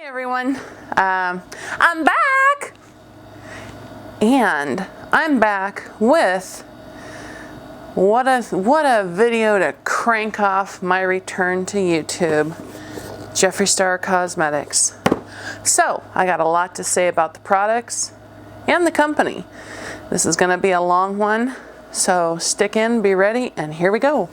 Hey everyone, I'm back, and I'm back with what a video to crank off my return to YouTube, Jeffree Star Cosmetics. So I got a lot to say about the products and the company. This is going to be a long one, so stick in, be ready, and here we go.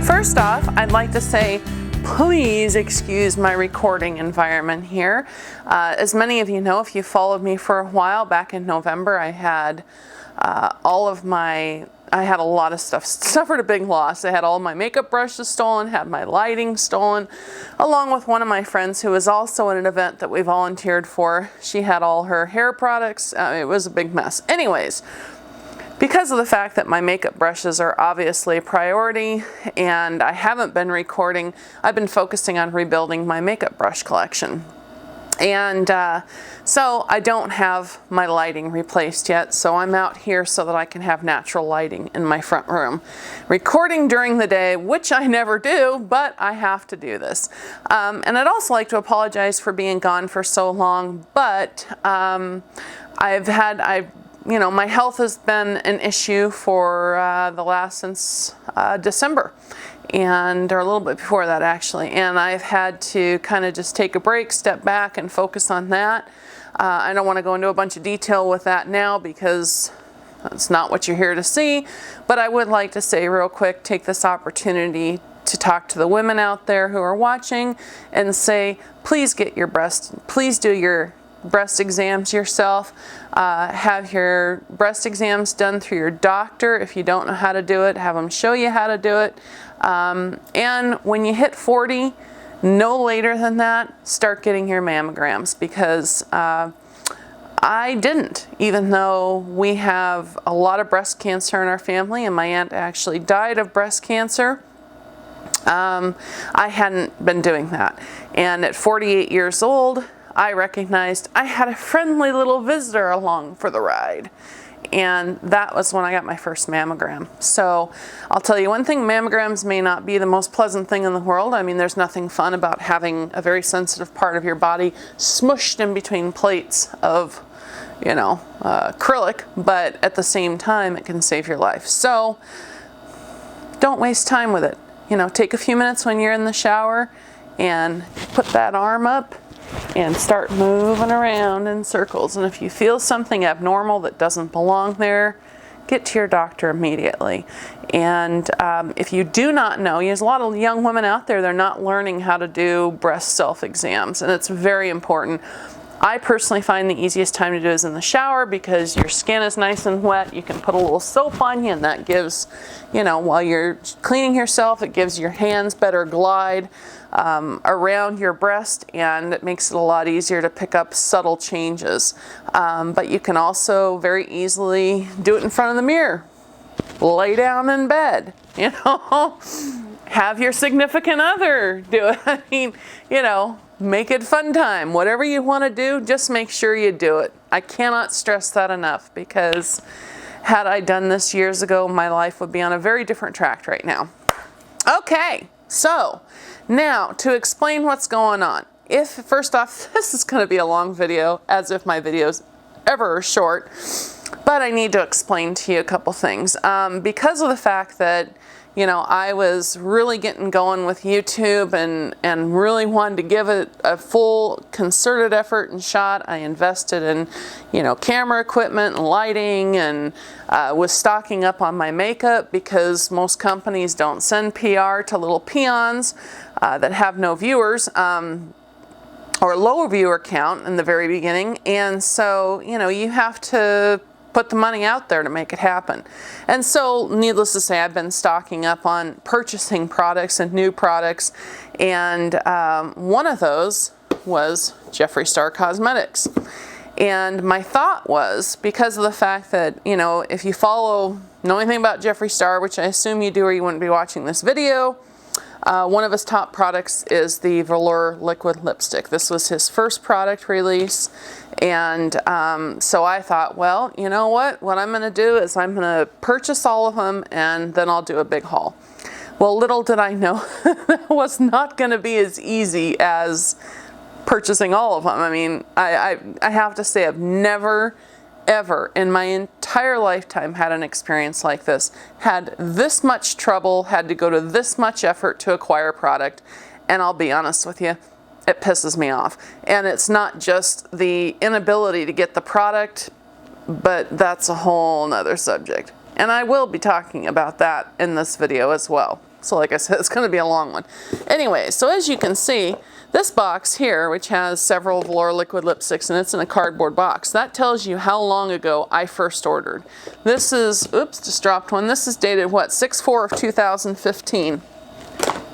First off, I'd like to say, please excuse my recording environment here. As many of you know, if you followed me for a while, back in November, I had I had a lot of stuff, suffered a big loss. I had all my makeup brushes stolen, had my lighting stolen, along with one of my friends who was also at an event that we volunteered for. She had all her hair products. It was a big mess. Anyways, because of the fact that my makeup brushes are obviously a priority and I haven't been recording, I've been focusing on rebuilding my makeup brush collection. And so I don't have my lighting replaced yet, so I'm out here so that I can have natural lighting in my front room. Recording during the day, which I never do, but I have to do this. And I'd also like to apologize for being gone for so long, but you know, my health has been an issue for since December, or a little bit before that actually, and I've had to kind of just take a break, step back, and focus on that. I don't want to go into a bunch of detail with that now because that's not what you're here to see, but I would like to say real quick, take this opportunity to talk to the women out there who are watching and say, please do your breast exams yourself. Have your breast exams done through your doctor. If you don't know how to do it, have them show you how to do it. And when you hit 40, no later than that, start getting your mammograms, because I didn't, even though we have a lot of breast cancer in our family, and my aunt actually died of breast cancer. I hadn't been doing that. And at 48 years old, I recognized I had a friendly little visitor along for the ride. And that was when I got my first mammogram. So I'll tell you one thing, mammograms may not be the most pleasant thing in the world. I mean, there's nothing fun about having a very sensitive part of your body smushed in between plates of, you know, acrylic, but at the same time, it can save your life. So don't waste time with it. You know, take a few minutes when you're in the shower and put that arm up and start moving around in circles. And if you feel something abnormal that doesn't belong there, get to your doctor immediately. And if you do not know, there's a lot of young women out there, they're not learning how to do breast self-exams, and it's very important. I personally find the easiest time to do is in the shower, because your skin is nice and wet. You can put a little soap on you, and that gives, you know, while you're cleaning yourself, it gives your hands better glide around your breast, and it makes it a lot easier to pick up subtle changes. But you can also very easily do it in front of the mirror. Lay down in bed, you know, have your significant other do it. I mean, you know, make it fun time. Whatever you want to do, just make sure you do it. I cannot stress that enough, because had I done this years ago, my life would be on a very different track right now. Okay, so now to explain what's going on. First off, this is going to be a long video, as if my videos ever are short, but I need to explain to you a couple things. Because of the fact that, you know, I was really getting going with YouTube and really wanted to give it a full concerted effort and shot. I invested in, you know, camera equipment and lighting, and was stocking up on my makeup, because most companies don't send PR to little peons that have no viewers, or low viewer count in the very beginning. And so, you know, you have to put the money out there to make it happen. And so, needless to say, I've been stocking up on purchasing products and new products, and one of those was Jeffree Star Cosmetics. And my thought was, because of the fact that, you know, if you know anything about Jeffree Star, which I assume you do or you wouldn't be watching this video, One of his top products is the Velour Liquid Lipstick. This was his first product release, and so I thought, well, you know what I'm going to do is I'm going to purchase all of them, and then I'll do a big haul. Well, little did I know that was not going to be as easy as purchasing all of them. I mean, I have to say I've never, ever in my entire lifetime had an experience like this. Had this much trouble, had to go to this much effort to acquire a product, and I'll be honest with you, it pisses me off. And it's not just the inability to get the product, but that's a whole nother subject. And I will be talking about that in this video as well. So like I said, it's going to be a long one. Anyway, so as you can see, this box here, which has several Velour liquid lipsticks, and it's in a cardboard box, that tells you how long ago I first ordered. This is, oops, just dropped one. This is dated, what, 6/4 of 2015.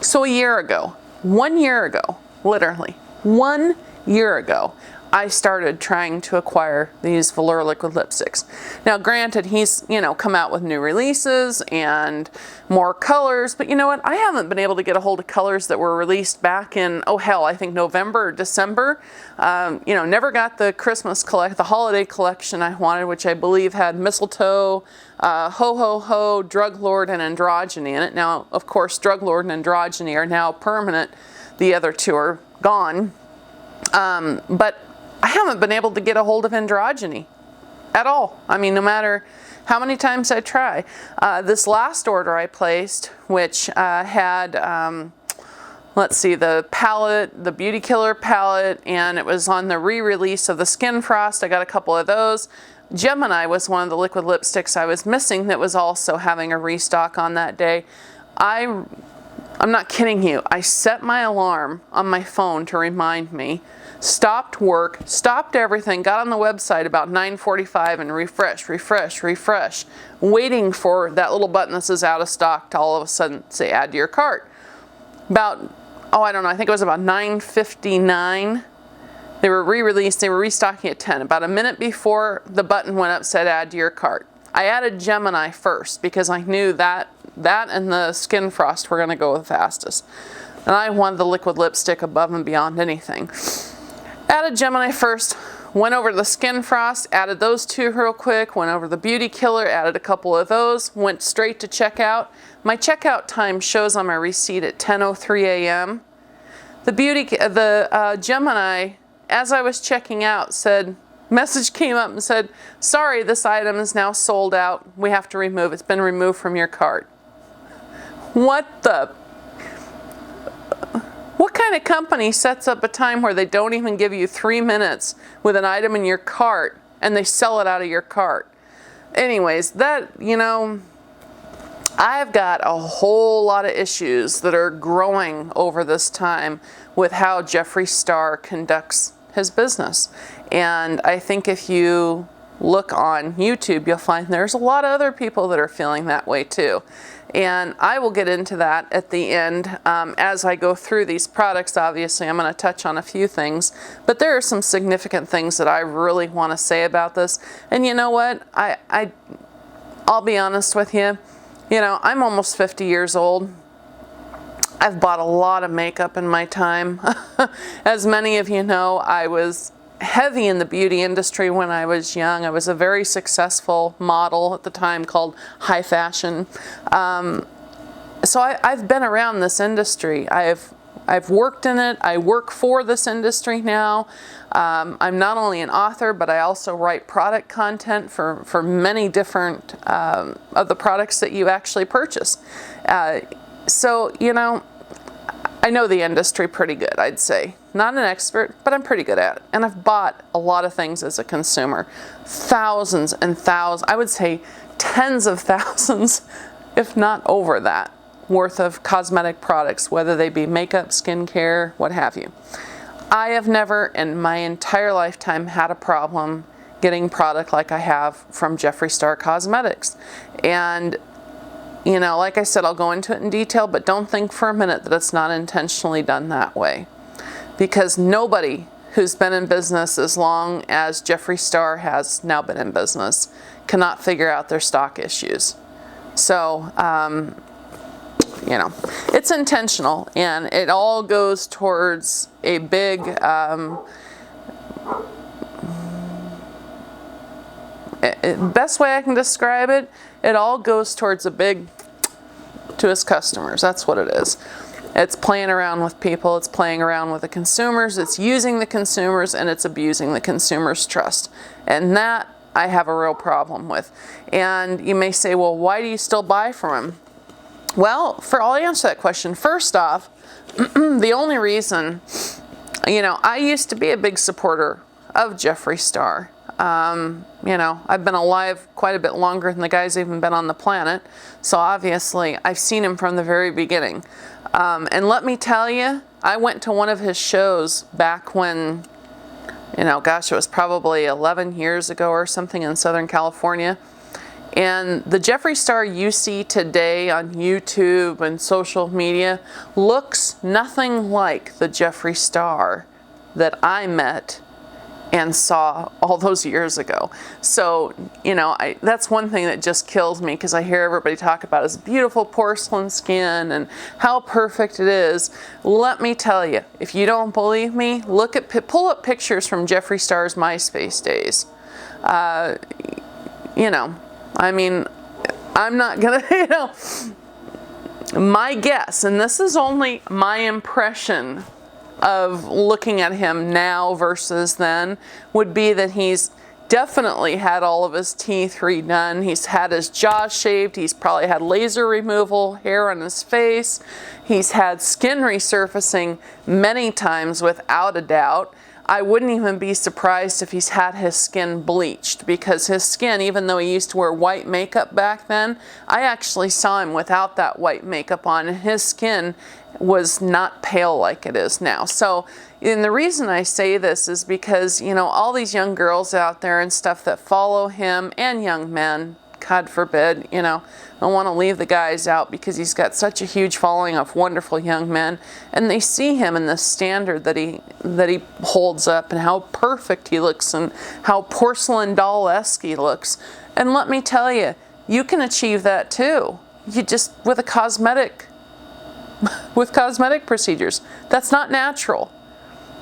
So a year ago, 1 year ago, literally, 1 year ago, I started trying to acquire these Velour liquid lipsticks. Now granted, he's, come out with new releases and more colors, but you know what? I haven't been able to get a hold of colors that were released back in, oh hell, I think November or December. Never got the the holiday collection I wanted, which I believe had Mistletoe, Ho Ho Ho, Drug Lord, and Androgyny in it. Now, of course, Drug Lord and Androgyny are now permanent. The other two are gone. But I haven't been able to get a hold of Androgyny at all. I mean, no matter how many times I try. This last order I placed, which had, let's see, the palette, the Beauty Killer palette, and it was on the re-release of the Skin Frost. I got a couple of those. Gemini was one of the liquid lipsticks I was missing that was also having a restock on that day. I'm not kidding you. I set my alarm on my phone to remind me, stopped work, stopped everything, got on the website about 9:45 and refresh, waiting for that little button that says out of stock to all of a sudden say add to your cart. About, I don't know, I think it was about 9:59. They were re-released, they were restocking at 10. About a minute before the button went up said add to your cart. I added Gemini first because I knew that and the Skin Frost were going to go the fastest. And I wanted the liquid lipstick above and beyond anything. Added Gemini first, went over to the Skin Frost, added those two real quick, went over the Beauty Killer, added a couple of those, went straight to checkout. My checkout time shows on my receipt at 10:03 a.m. The Gemini, as I was checking out, message came up and said, sorry, this item is now sold out. We have to remove it. It's been removed from your cart. What kind of company sets up a time where they don't even give you 3 minutes with an item in your cart and they sell it out of your cart? Anyways, I've got a whole lot of issues that are growing over this time with how Jeffree Star conducts his business. And I think if you look on YouTube, you'll find there's a lot of other people that are feeling that way too. And I will get into that at the end. As I go through these products, obviously I'm going to touch on a few things, but there are some significant things that I really want to say about this. And you know what? I'll be honest with you. I'm almost 50 years old. I've bought a lot of makeup in my time. As many of you know, I was heavy in the beauty industry when I was young. I was a very successful model at the time called high fashion. So I've been around this industry. I've worked in it. I work for this industry now. I'm not only an author, but I also write product content for many different of the products that you actually purchase. So, I know the industry pretty good, I'd say. Not an expert, but I'm pretty good at it. And I've bought a lot of things as a consumer. Thousands and thousands, I would say tens of thousands, if not over that, worth of cosmetic products, whether they be makeup, skincare, what have you. I have never in my entire lifetime had a problem getting product like I have from Jeffree Star Cosmetics. And like I said, I'll go into it in detail, but don't think for a minute that it's not intentionally done that way. Because nobody who's been in business as long as Jeffree Star has now been in business cannot figure out their stock issues. So, you know, it's intentional, and it all goes towards a big, best way I can describe it, it all goes towards a big to his customers. That's what it is. It's playing around with people, it's playing around with the consumers, it's using the consumers, and it's abusing the consumers' trust. And that I have a real problem with. And you may say, well, why do you still buy from him? Well, I'll answer that question. First off, the only reason, you know, I used to be a big supporter of Jeffree Star. You know, I've been alive quite a bit longer than the guy's even been on the planet. So obviously, I've seen him from the very beginning. And let me tell you, I went to one of his shows back when, you know, gosh, it was probably 11 years ago or something in Southern California. And the Jeffree Star you see today on YouTube and social media looks nothing like the Jeffree Star that I met and saw all those years ago. So, you know, that's one thing that just kills me, because I hear everybody talk about his beautiful porcelain skin and how perfect it is. Let me tell you, if you don't believe me, pull up pictures from Jeffree Star's MySpace days. You know, I mean, I'm not gonna, you know, my guess, and this is only my impression of looking at him now versus then, would be that he's definitely had all of his teeth redone. He's had his jaw shaved. He's probably had laser removal, hair on his face. He's had skin resurfacing many times without a doubt. I wouldn't even be surprised if he's had his skin bleached, because his skin, even though he used to wear white makeup back then, I actually saw him without that white makeup on, and his skin was not pale like it is now. So, and the reason I say this is because, you know, all these young girls out there and stuff that follow him, and young men, God forbid, you know, I don't want to leave the guys out, because he's got such a huge following of wonderful young men, and they see him in the standard that he holds up, and how perfect he looks, and how porcelain doll-esque he looks. And let me tell you, you can achieve that too. You just, with cosmetic procedures. That's not natural.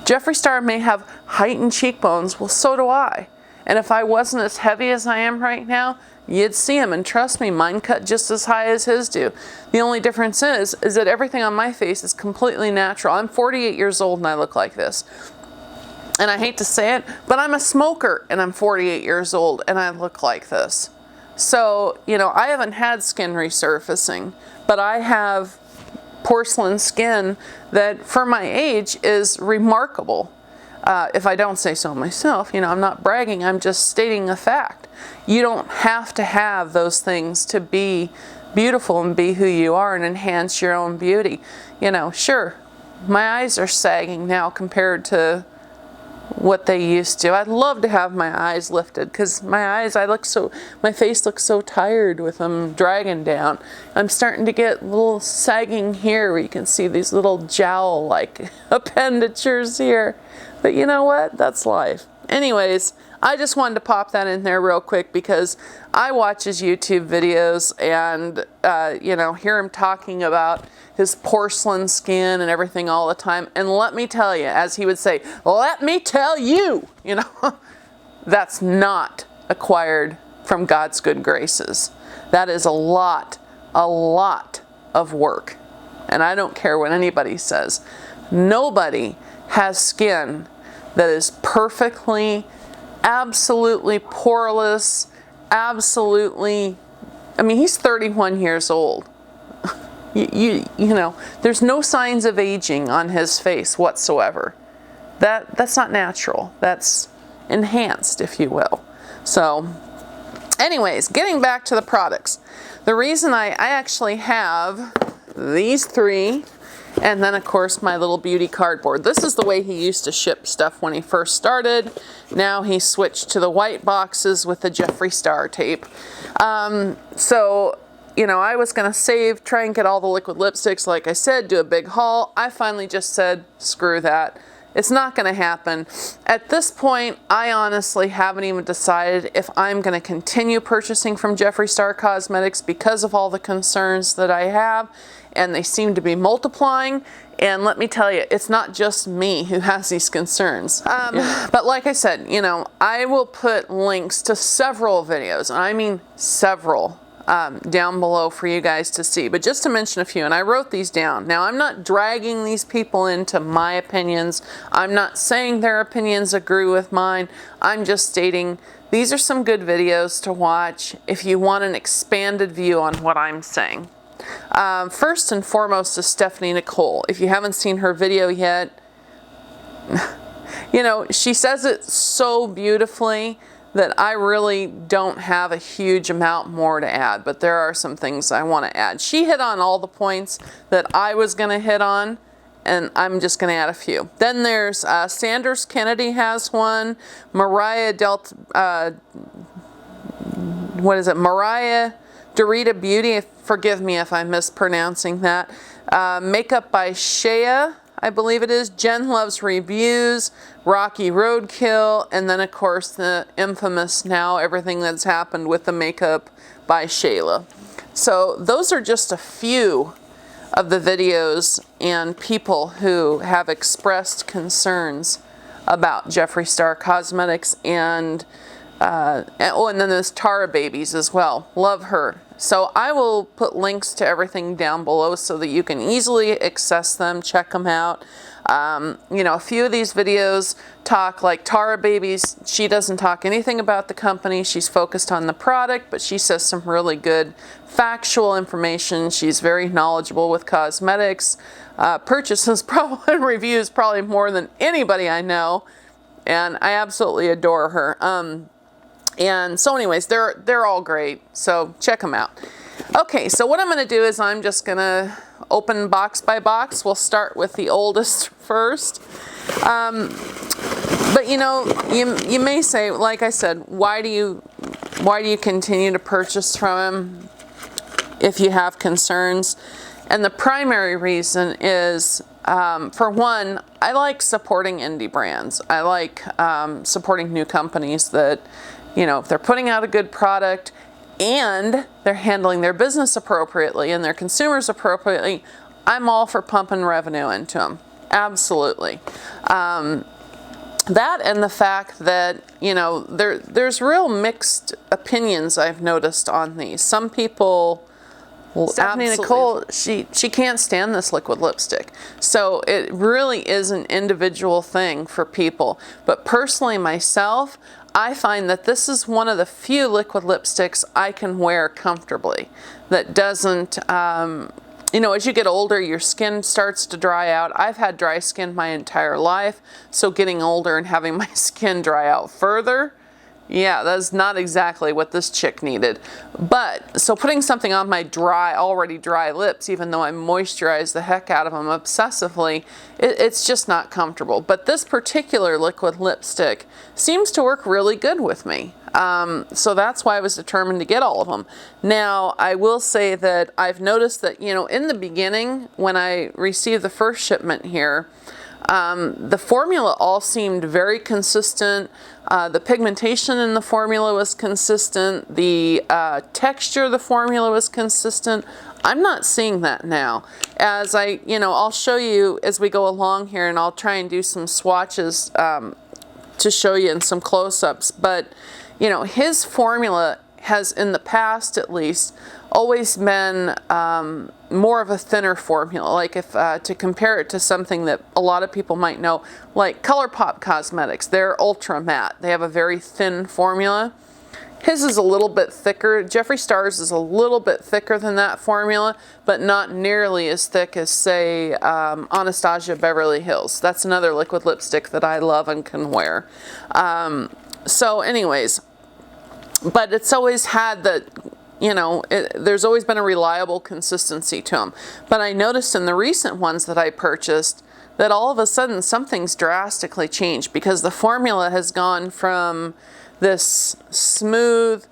Jeffree Star may have heightened cheekbones. Well, so do I. And if I wasn't as heavy as I am right now, you'd see him. And trust me, mine cut just as high as his do. The only difference is that everything on my face is completely natural. I'm 48 years old and I look like this. And I hate to say it, but I'm a smoker and I'm 48 years old and I look like this. So, you know, I haven't had skin resurfacing, but I have porcelain skin that for my age is remarkable. If I don't say so myself, you know, I'm not bragging, I'm just stating a fact. You don't have to have those things to be beautiful and be who you are and enhance your own beauty. You know, sure, my eyes are sagging now compared to what they used to. I'd love to have my eyes lifted, because my face looks so tired with them dragging down. I'm starting to get little sagging here where you can see these little jowl-like appenditures here. But you know what? That's life. Anyways, I just wanted to pop that in there real quick, because I watch his YouTube videos and, you know, hear him talking about his porcelain skin and everything all the time. And let me tell you, as he would say, let me tell you, you know, that's not acquired from God's good graces. That is a lot of work. And I don't care what anybody says. Nobody has skin that is perfectly, absolutely poreless, absolutely, I mean, he's 31 years old. You know, there's no signs of aging on his face whatsoever. That's not natural. That's enhanced, if you will. So, anyways, getting back to the products. The reason I actually have these three, and then of course my little beauty cardboard. This is the way he used to ship stuff when he first started. Now he switched to the white boxes with the Jeffree Star tape. So, you know, I was going to try and get all the liquid lipsticks, like I said, do a big haul. I finally just said, screw that. It's not going to happen. At this point, I honestly haven't even decided if I'm going to continue purchasing from Jeffree Star Cosmetics because of all the concerns that I have, and they seem to be multiplying. And let me tell you, it's not just me who has these concerns. But like I said, you know, I will put links to several videos, and I mean several, down below for you guys to see. But just to mention a few, and I wrote these down. Now, I'm not dragging these people into my opinions. I'm not saying their opinions agree with mine. I'm just stating these are some good videos to watch if you want an expanded view on what I'm saying. First and foremost is Stephanie Nicole. If you haven't seen her video yet, you know, she says it so beautifully that I really don't have a huge amount more to add, but there are some things I want to add. She hit on all the points that I was going to hit on, and I'm just going to add a few. Then there's Sanders Kennedy has one, Moriah Davita Beauty, forgive me if I'm mispronouncing that, MakeupBySheaa, I believe it is, Luvs Reviews, RockRoadKill, and then of course the infamous now everything that's happened with the Makeup by Shayla. So those are just a few of the videos and people who have expressed concerns about Jeffree Star Cosmetics, and then there's TaraBabyz as well. Love her. So I will put links to everything down below so that you can easily access them, check them out. You know, a few of these videos talk, like TaraBabyz, she doesn't talk anything about the company. She's focused on the product, but she says some really good factual information. She's very knowledgeable with cosmetics, purchases probably and reviews probably more than anybody I know, and I absolutely adore her. And so anyways, they're all great, so check them out. Okay, so what I'm going to do is I'm just going to open box by box. We'll start with the oldest first. But you know, you may say, like I said, why do you continue to purchase from him if you have concerns? And the primary reason is, for one, I like supporting indie brands. I like supporting new companies that, you know, if they're putting out a good product and they're handling their business appropriately and their consumers appropriately, I'm all for pumping revenue into them. Absolutely. That and the fact that, you know, there's real mixed opinions I've noticed on these. Some people, Stephanie Nicole, she can't stand this liquid lipstick. So it really is an individual thing for people. But personally myself, I find that this is one of the few liquid lipsticks I can wear comfortably that doesn't, you know, as you get older, your skin starts to dry out. I've had dry skin my entire life, so getting older and having my skin dry out further, yeah, that's not exactly what this chick needed. But, so putting something on my already dry lips, even though I moisturize the heck out of them obsessively, it's just not comfortable. But this particular liquid lipstick seems to work really good with me. So that's why I was determined to get all of them. Now, I will say that I've noticed that, you know, in the beginning, when I received the first shipment here, the formula all seemed very consistent. The pigmentation in the formula was consistent. The texture of the formula was consistent. I'm not seeing that now. As I'll show you as we go along here, and I'll try and do some swatches to show you in some close-ups. But, you know, his formula has, in the past at least, always been more of a thinner formula. Like if to compare it to something that a lot of people might know, like ColourPop Cosmetics, they're ultra matte. They have a very thin formula. His is a little bit thicker. Jeffree Star's is a little bit thicker than that formula, but not nearly as thick as, say, Anastasia Beverly Hills. That's another liquid lipstick that I love and can wear. So anyways, but it's always had that, you know, there's always been a reliable consistency to them. But I noticed in the recent ones that I purchased that all of a sudden something's drastically changed, because the formula has gone from this smooth,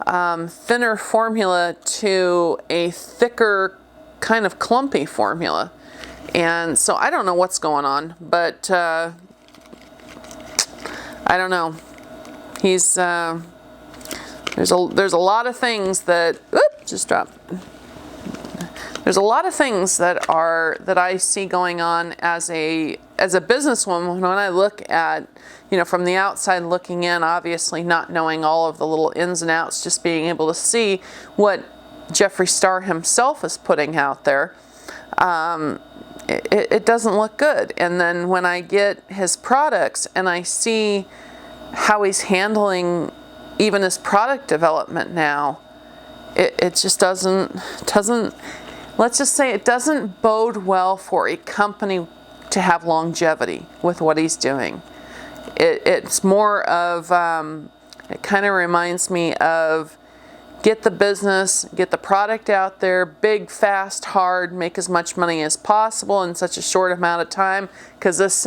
thinner formula to a thicker, kind of clumpy formula. And so I don't know what's going on, but I don't know. He's there's a lot of things that just dropped. There's a lot of things that I see going on as a businesswoman when I look at, you know, from the outside looking in, obviously not knowing all of the little ins and outs, just being able to see what Jeffree Star himself is putting out there. It doesn't look good. And then when I get his products and I see how he's handling even his product development now, it just doesn't, let's just say it doesn't bode well for a company to have longevity with what he's doing. It's more of, it kind of reminds me of get the business, get the product out there, big, fast, hard, make as much money as possible in such a short amount of time, because this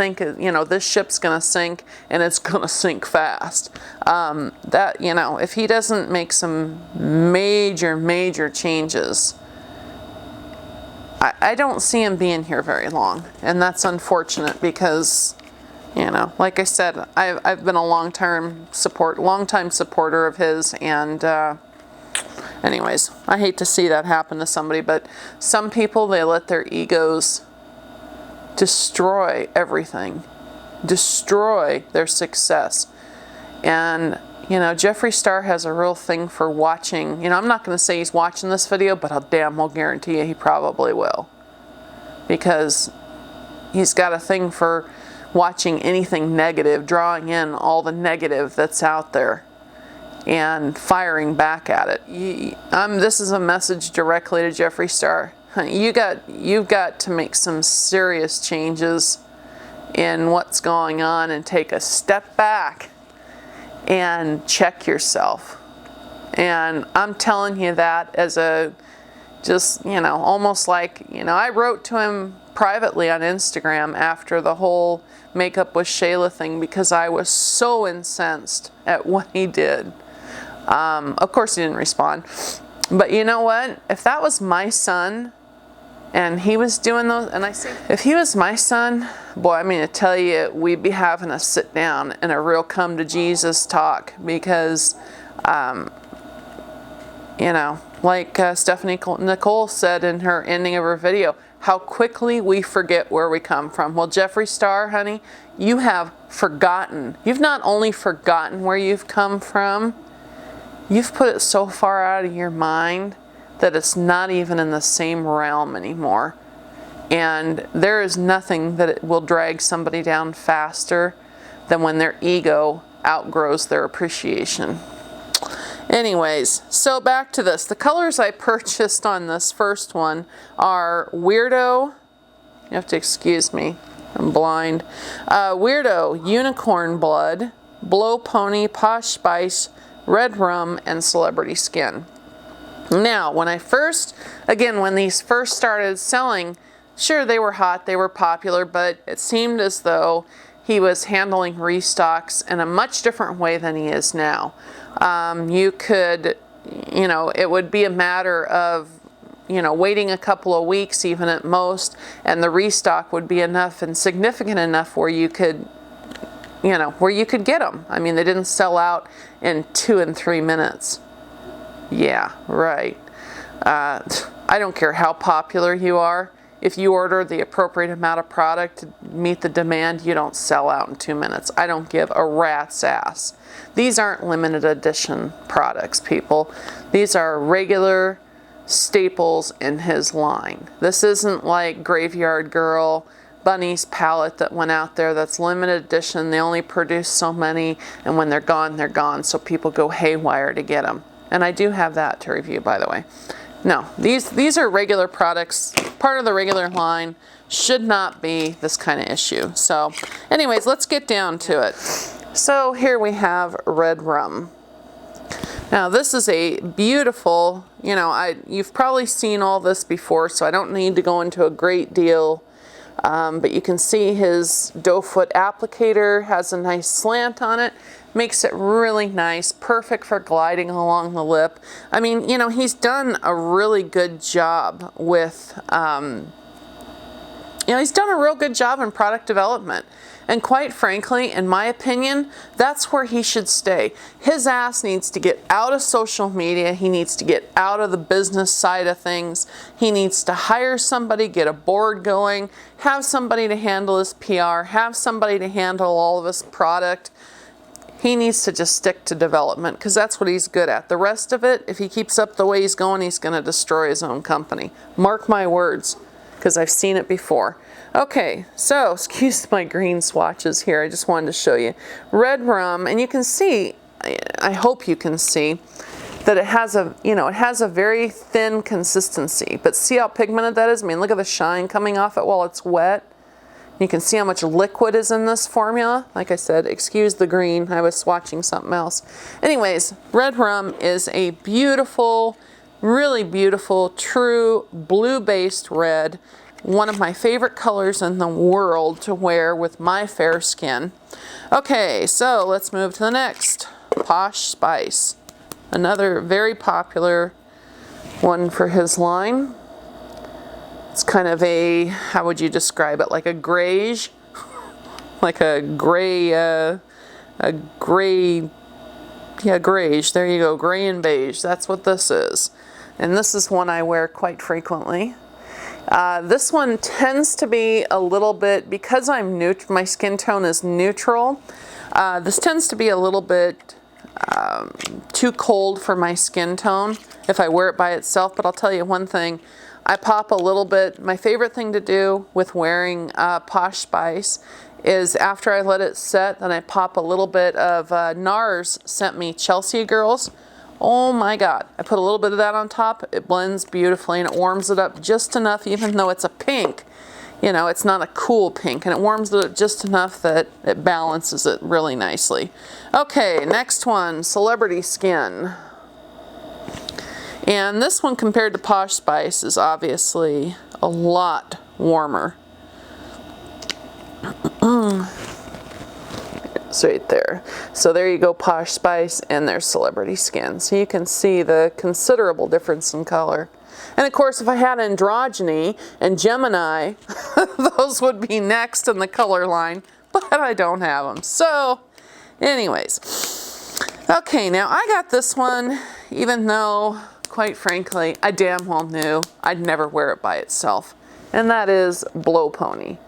ship's gonna sink and it's gonna sink fast. That, you know, if he doesn't make some major changes, I don't see him being here very long, and that's unfortunate because, you know, like I said, I've been a long-time supporter of his, and anyways, I hate to see that happen to somebody, but some people, they let their egos destroy everything, destroy their success. And you know, Jeffree Star has a real thing for watching. You know, I'm not going to say he's watching this video, but I'll damn well guarantee you he probably will. Because he's got a thing for watching anything negative, drawing in all the negative that's out there, and firing back at it. This is a message directly to Jeffree Star. You've got to make some serious changes in what's going on and take a step back and check yourself. And I'm telling you that as a, just, you know, almost like, you know, I wrote to him privately on Instagram after the whole Makeup with Shayla thing because I was so incensed at what he did. Of course he didn't respond. But you know what? If that was my son and he was doing those, and I say, if he was my son, boy, I mean, to tell you, we'd be having a sit down and a real come to Jesus talk, because, you know, like Nicole said in her ending of her video, how quickly we forget where we come from. Well, Jeffree Star, honey, you have forgotten. You've not only forgotten where you've come from, you've put it so far out of your mind that it's not even in the same realm anymore. And there is nothing that will drag somebody down faster than when their ego outgrows their appreciation. Anyways, so back to this. The colors I purchased on this first one are Weirdo, you have to excuse me, I'm blind, Weirdo, Unicorn Blood, Blow Pony, Posh Spice, Red Rum, and Celebrity Skin. Now, when these first started selling, sure, they were hot, they were popular, but it seemed as though he was handling restocks in a much different way than he is now. You could, you know, it would be a matter of, you know, waiting a couple of weeks even at most, and the restock would be enough and significant enough where you could, you know, where you could get them. I mean, they didn't sell out in 2 and 3 minutes. Yeah, right. I don't care how popular you are. If you order the appropriate amount of product to meet the demand, you don't sell out in 2 minutes. I don't give a rat's ass. These aren't limited edition products, people. These are regular staples in his line. This isn't like Graveyard Girl, Bunny's palette that went out there that's limited edition. They only produce so many, and when they're gone, so people go haywire to get them. And I do have that to review, by the way. No, these are regular products, part of the regular line, should not be this kind of issue. So anyways, let's get down to it. So here we have Red Rum. Now this is a beautiful, you know, you've probably seen all this before, so I don't need to go into a great deal. But you can see his doe foot applicator has a nice slant on it. Makes it really nice, perfect for gliding along the lip. I mean, you know, he's done a really good job with You know, he's done a real good job in product development. And quite frankly, in my opinion, that's where he should stay. His ass needs to get out of social media. He needs to get out of the business side of things. He needs to hire somebody, get a board going, have somebody to handle his PR, have somebody to handle all of his product. He needs to just stick to development because that's what he's good at. The rest of it, if he keeps up the way he's going, he's going to destroy his own company. Mark my words, because I've seen it before. Okay, so excuse my green swatches here. I just wanted to show you. Red Rum, and you can see, I hope you can see, that it has a, you know, it has a very thin consistency. But see how pigmented that is? I mean, look at the shine coming off it while it's wet. You can see how much liquid is in this formula. Like I said, excuse the green. I was swatching something else. Anyways, Red Rum is a beautiful, really beautiful, true blue-based red. One of my favorite colors in the world to wear with my fair skin. Okay, so let's move to the next. Posh Spice. Another very popular one for his line. It's kind of a, how would you describe it? Like a grayish, like a gray, yeah, grayish. There you go, gray and beige. That's what this is. And this is one I wear quite frequently. This one tends to be a little bit, because I'm my skin tone is neutral, this tends to be a little bit too cold for my skin tone if I wear it by itself. But I'll tell you one thing, I pop a little bit. My favorite thing to do with wearing Posh Spice is after I let it set, then I pop a little bit of NARS sent me Chelsea Girls. Oh my God, I put a little bit of that on top. It blends beautifully and it warms it up just enough, even though it's a pink. You know, it's not a cool pink, and it warms it up just enough that it balances it really nicely. Okay, next one, Celebrity Skin. And this one compared to Posh Spice is obviously a lot warmer. It's right there. So there you go, Posh Spice, and there's Celebrity Skin. So you can see the considerable difference in color. And of course, if I had Androgyny and Gemini, those would be next in the color line, but I don't have them. So anyways, okay, now I got this one, even though, quite frankly, I damn well knew I'd never wear it by itself. And that is Blow Pony.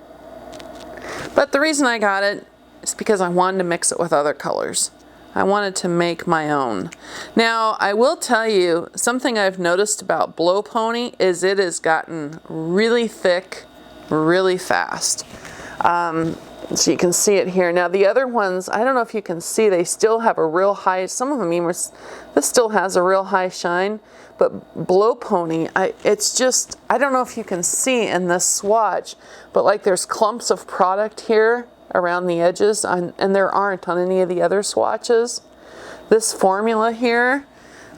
But the reason I got it is because I wanted to mix it with other colors. I wanted to make my own. Now, I will tell you, something I've noticed about Blow Pony is it has gotten really thick, really fast. So you can see it here. Now, the other ones, I don't know if you can see, they still have a real high, some of them even, this still has a real high shine, but Blow Pony, it's just, I don't know if you can see in this swatch, but like there's clumps of product here around the edges, and there aren't on any of the other swatches. This formula here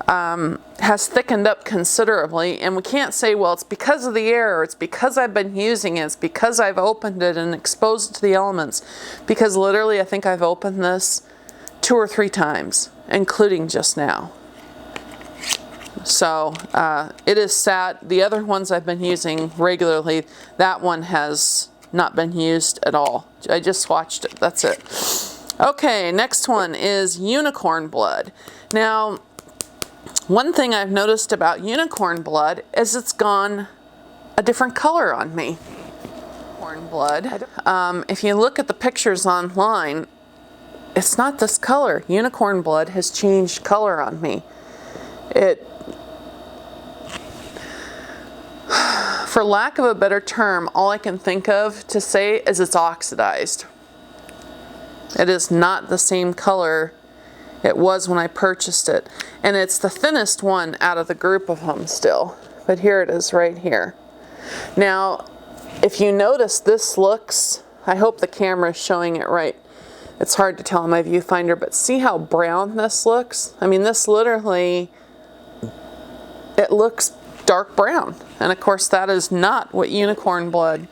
has thickened up considerably, and we can't say, well, it's because of the air, or it's because I've been using it, it's because I've opened it and exposed it to the elements, because literally I think I've opened this 2 or 3 times, including just now. So it is sat. The other ones I've been using regularly, that one has not been used at all. I just swatched it, that's it. Okay, next one is Unicorn Blood. Now, one thing I've noticed about Unicorn Blood is it's gone a different color on me. Unicorn Blood, if you look at the pictures online, it's not this color. Unicorn Blood has changed color on me. For lack of a better term, all I can think of to say is it's oxidized. It is not the same color it was when I purchased it. And it's the thinnest one out of the group of them still. But here it is right here. Now, if you notice, this looks, I hope the camera is showing it right. It's hard to tell in my viewfinder, but see how brown this looks? I mean, this literally, it looks dark brown. And of course that is not what Unicorn Blood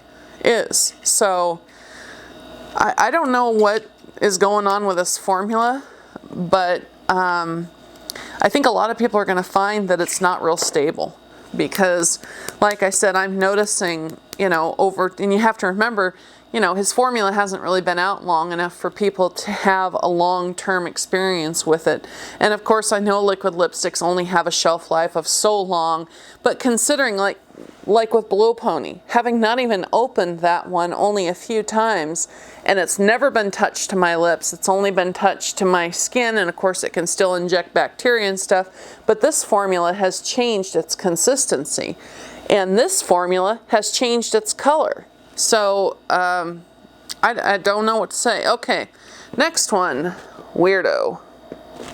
is. So I don't know what is going on with this formula, but I think a lot of people are going to find that it's not real stable. because like I said, I'm noticing, you know, and you have to remember, you know, his formula hasn't really been out long enough for people to have a long-term experience with it. And of course, I know liquid lipsticks only have a shelf life of so long, but considering like with Blue Pony, having not even opened that one only a few times, and it's never been touched to my lips, it's only been touched to my skin, and of course it can still inject bacteria and stuff, but this formula has changed its consistency, and this formula has changed its color. So, I don't know what to say. Okay, next one, Weirdo,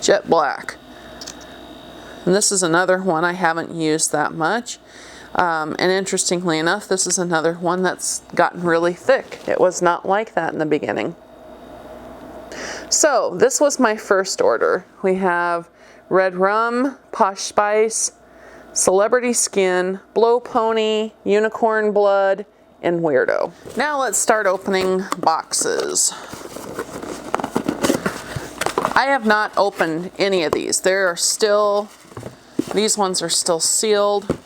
Jet Black. And this is another one I haven't used that much. And interestingly enough, this is another one that's gotten really thick. It was not like that in the beginning. So, this was my first order. We have Red Rum, Posh Spice, Celebrity Skin, Blow Pony, Unicorn Blood, and Weirdo. Now let's start opening boxes. I have not opened any of these. These ones are still sealed.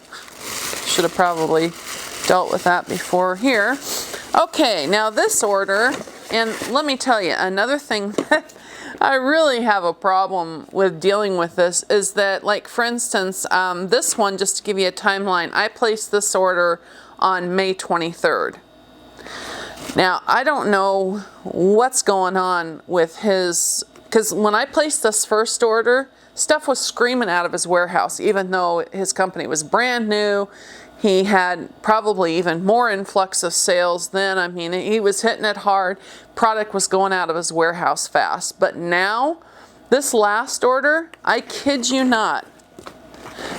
Should have probably dealt with that before here. Okay, now this order, and let me tell you, another thing that I really have a problem with dealing with this is that, like for instance, this one, just to give you a timeline, I placed this order on May 23rd. Now, I don't know what's going on with his, because when I placed this first order, stuff was screaming out of his warehouse, even though his company was brand new. He had probably even more influx of sales then. I mean, he was hitting it hard. Product was going out of his warehouse fast. But now, this last order, I kid you not,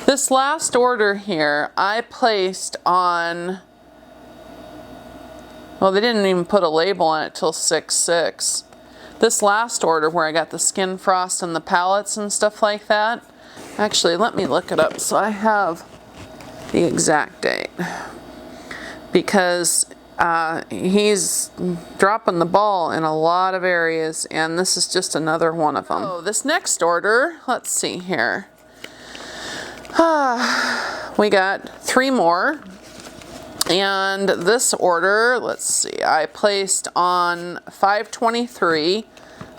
this last order here, I placed on, well, they didn't even put a label on it till 6/6. This last order where I got the skin frost and the palettes and stuff like that, actually, let me look it up so I have the exact date. Because he's dropping the ball in a lot of areas, and this is just another one of them. Oh, this next order, let's see here. We got 3 more, and this order, let's see, I placed on 5/23.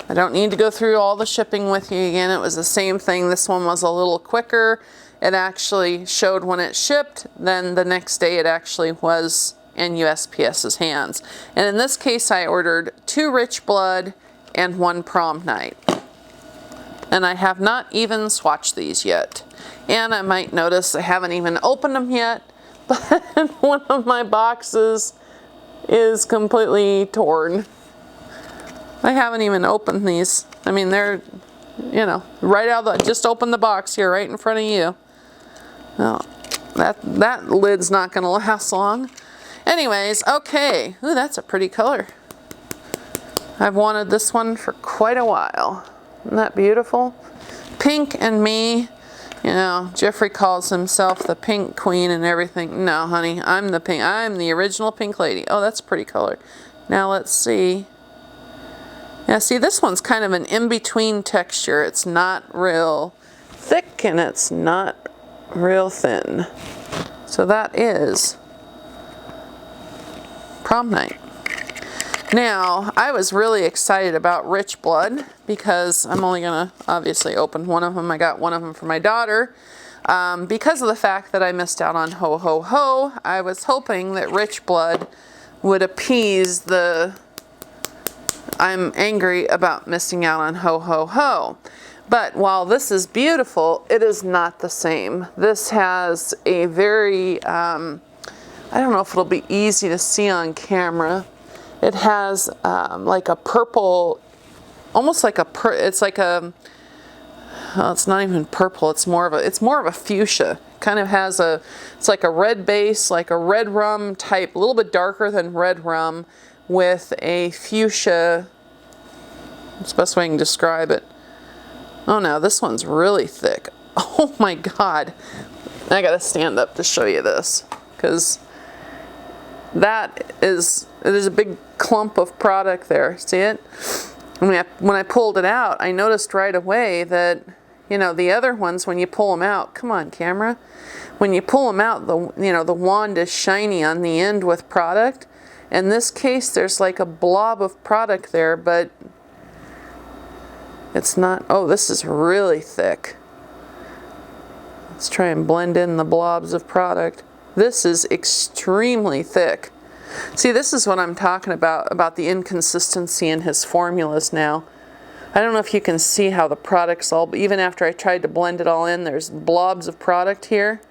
I don't need to go through all the shipping with you again. It was the same thing. This one was a little quicker. It actually showed when it shipped, then the next day it actually was in USPS's hands. And in this case, I ordered 2 Rich Blood and 1 Prom Night. And I have not even swatched these yet. And I might notice I haven't even opened them yet, but one of my boxes is completely torn. I haven't even opened these. I mean, they're, you know, right out of the, just open the box here right in front of you. Well, that lid's not going to last long. Anyways, okay. Ooh, that's a pretty color. I've wanted this one for quite a while. Isn't that beautiful? Pink and me. You know, Jeffree calls himself the pink queen and everything. No, honey, I'm the pink. I'm the original pink lady. Oh, that's a pretty color. Now let's see. Yeah, see, this one's kind of an in-between texture. It's not real thick and it's not real thin. So that is Prom Night. Now, I was really excited about Rich Blood because I'm only going to obviously open one of them. I got one of them for my daughter. Because of the fact that I missed out on Ho Ho Ho, I was hoping that Rich Blood would appease the I'm angry about missing out on Ho Ho Ho. But while this is beautiful, it is not the same. This has a very, I don't know if it'll be easy to see on camera. It has like a purple, almost like it's like a, well, it's not even purple, it's more of a fuchsia. Kind of has it's like a red base, like a red rum type, a little bit darker than red rum with a fuchsia, that's the best way I can describe it. Oh no, this one's really thick. Oh my God. I gotta stand up to show you this, because there's a big clump of product there. See it? When I pulled it out, I noticed right away that, You know, the other ones, when you pull them out, come on camera, when you pull them out, the wand is shiny on the end with product. In this case, there's like a blob of product there, but it's not. Oh, this is really thick. Let's try and blend in the blobs of product. This is extremely thick. See, this is what I'm talking about the inconsistency in his formulas now. I don't know if you can see how the product's all, even after I tried to blend it all in, there's blobs of product here.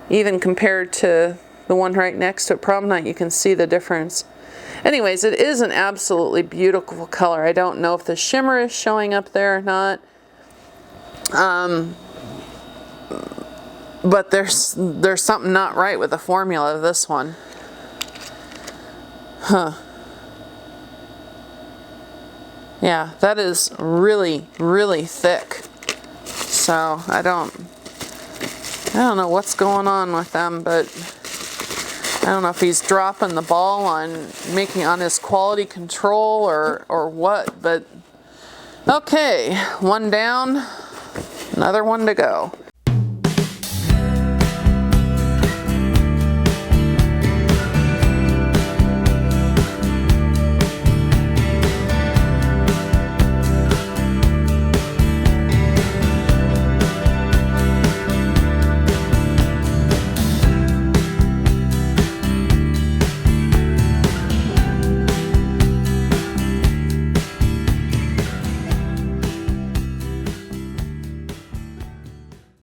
Even compared to the one right next to it, Prom Night, you can see the difference. Anyways, it is an absolutely beautiful color. I don't know if the shimmer is showing up there or not. But there's something not right with the formula of this one. Huh. Yeah, that is really, really thick. So I don't know what's going on with them, but I don't know if he's dropping the ball on his quality control or what, but okay, one down, another one to go.